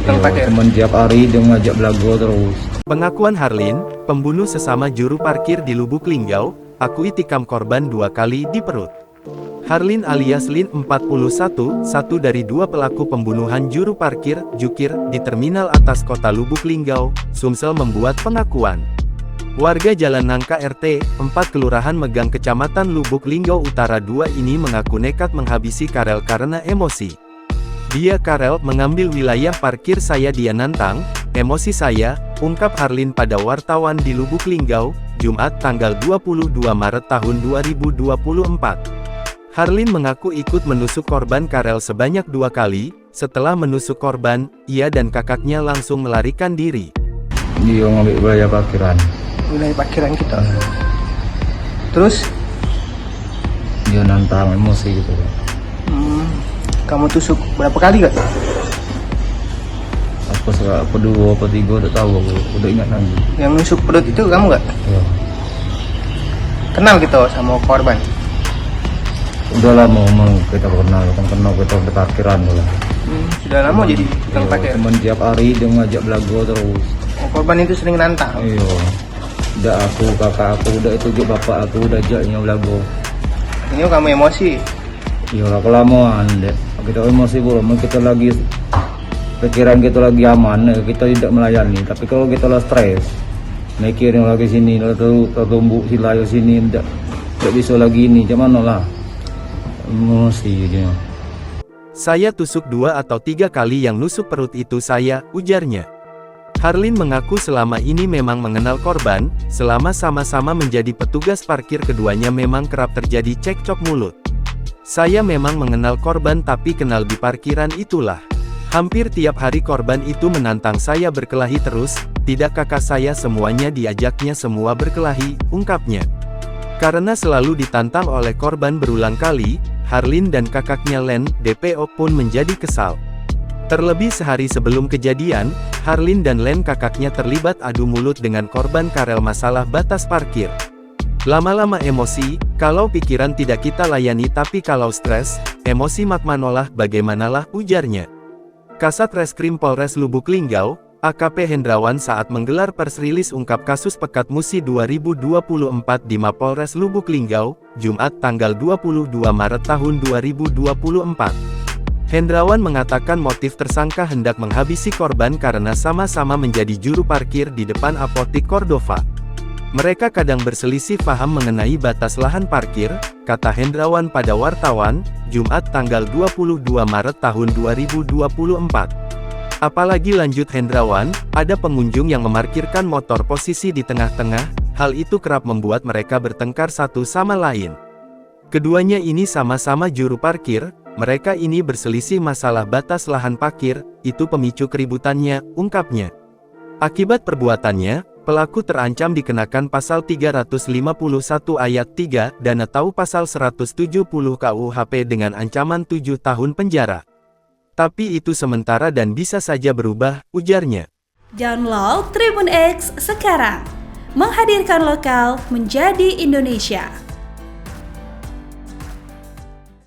Teman tiap hari dia ngajak belago terus. Pengakuan Harlin, pembunuh sesama juru parkir di Lubuk Linggau, akui tikam korban 2 kali di perut. Harlin alias Lin 41, satu dari 2 pelaku pembunuhan juru parkir, jukir, di Terminal Atas Kota Lubuk Linggau, Sumsel membuat pengakuan. Warga Jalan Nangka RT 4 Kelurahan Megang Kecamatan Lubuk Linggau Utara 2 ini mengaku nekat menghabisi Karel karena emosi. "Dia Karel mengambil wilayah parkir saya, dia nantang, emosi saya," ungkap Harlin pada wartawan di Lubuk Linggau, Jumat tanggal 22 Maret tahun 2024. Harlin mengaku ikut menusuk korban Karel sebanyak 2 kali. Setelah menusuk korban, ia dan kakaknya langsung melarikan diri. Dia ngambil wilayah parkiran. Wilayah parkiran kita. Terus? Dia nantang emosi gitu. Kamu tusuk berapa kali gak? Apa 2 apa 3 udah tahu aku. Udah ingat lagi. Yang nusuk perut itu kamu gak? Ya. Kenal gitu sama korban? Udah lama kita kenal kita di parkiran lah. Sudah lama jadi tukang parkir. Teman tiap hari dia ngajak belago terus. Oh, korban itu sering nantang? Iya. Udah aku, kakak aku, udah itu juga bapak aku udah ajaknya belago. Ini kamu emosi? Iya lah, kelamaan deh. Kita emosi belum, kita lagi pikiran kita lagi aman, kita tidak melayani. Tapi kalau kita lah stres, mikirin lagi sini, lalu tertumbuk silayo sini, tidak bisa lagi ini, cuman lah. Emosi dia. "Saya tusuk 2 atau 3 kali, yang nusuk perut itu saya," ujarnya. Harlin mengaku selama ini memang mengenal korban, selama sama-sama menjadi petugas parkir keduanya memang kerap terjadi cekcok mulut. "Saya memang mengenal korban tapi kenal di parkiran itulah. Hampir tiap hari korban itu menantang saya berkelahi terus, tidak kakak saya semuanya diajaknya semua berkelahi," ungkapnya. Karena selalu ditantang oleh korban berulang kali, Harlin dan kakaknya Len, DPO pun menjadi kesal. Terlebih sehari sebelum kejadian, Harlin dan Len kakaknya terlibat adu mulut dengan korban Karel masalah batas parkir. "Lama-lama emosi, kalau pikiran tidak kita layani tapi kalau stres, emosi makmanolah bagaimanalah," ujarnya. Kasat Reskrim Polres Lubuk Linggau, AKP Hendrawan saat menggelar pers rilis ungkap kasus Pekat Musi 2024 di Mapolres Lubuk Linggau, Jumat tanggal 22 Maret tahun 2024. Hendrawan mengatakan motif tersangka hendak menghabisi korban karena sama-sama menjadi juru parkir di depan apotik Cordova. "Mereka kadang berselisih paham mengenai batas lahan parkir," kata Hendrawan pada wartawan, Jumat tanggal 22 Maret tahun 2024. Apalagi, lanjut Hendrawan, "ada pengunjung yang memarkirkan motor posisi di tengah-tengah, hal itu kerap membuat mereka bertengkar satu sama lain. Keduanya ini sama-sama juru parkir, mereka ini berselisih masalah batas lahan parkir, itu pemicu keributannya," ungkapnya. Akibat perbuatannya, pelaku terancam dikenakan pasal 351 ayat 3 dan atau pasal 170 KUHP dengan ancaman 7 tahun penjara. "Tapi itu sementara dan bisa saja berubah," ujarnya. Download Tribun X sekarang, menghadirkan lokal menjadi Indonesia.